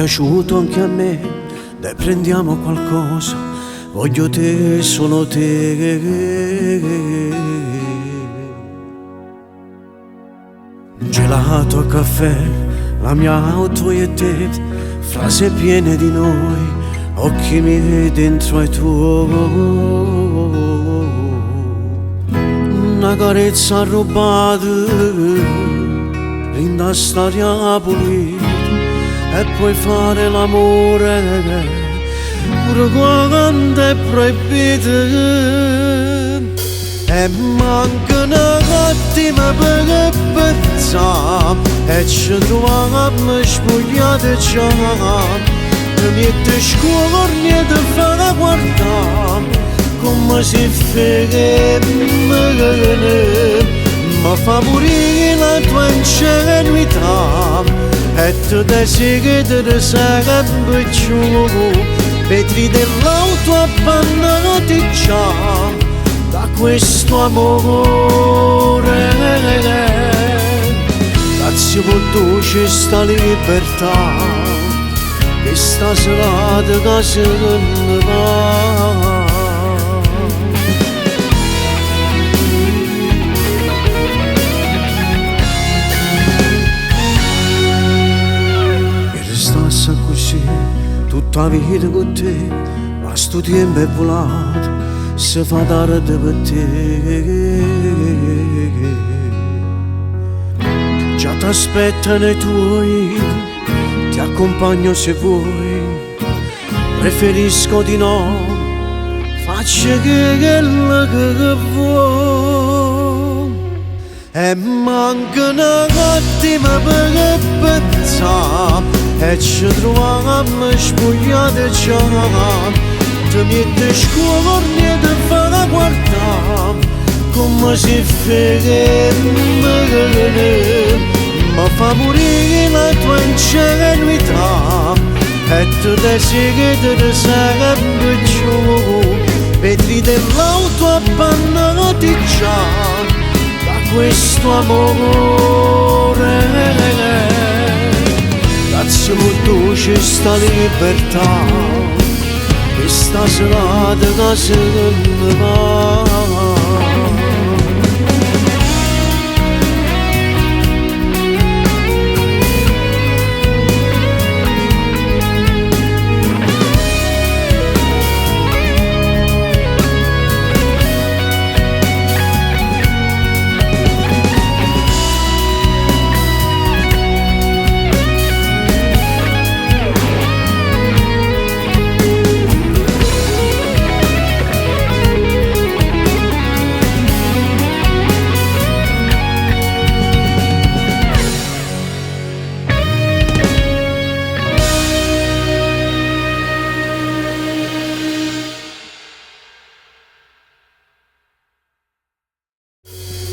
piaciuto anche a me, dai prendiamo qualcosa, voglio te, solo te. Gelato a caffè, la mia auto e te, frasi piene di noi, occhi miei dentro ai tuoi. Una carezza rubata, rinda storia pulita, e puoi fare l'amore pure quando è proibito. E manca una cattiva per pensare, e ci troviamo spogliati già. E niente scorni e ti fa guardare come se ma fa morire la tua ingenuità. E tu ti segui sempre giù, vetri dell'auto appannati già da questo amore. Grazie per tu sta libertà, questa serata che se ne va. Così tutta la vita con te, ma sto tempo è volato, si fa tardi per te. Già ti aspettano i tuoi, ti accompagno se vuoi, preferisco di no, faccio quello che vuoi. E manca una cattiva per pensare, e ci troviamo spogliati già. Ti metti scorni e ti fa guardare come se ma fa morire la tua ingenuità. E tu ti segui sempre giù, vetri dell'auto appannati già da questo amore. Grazie per tu sta libertà, questa serata che se ne va.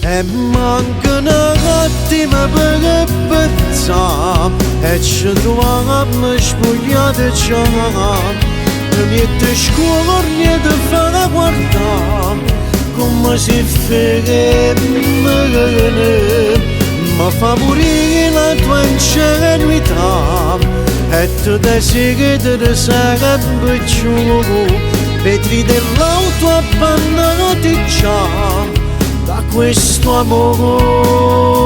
E manca una cattiva per pensare, e ci troviamo spogliati già. Ti metti scorni e ti fa guardare come se ma fa morire la tua ingenuità. E tu ti segui sempre giù, vetri dell'auto appannati già da questo amore.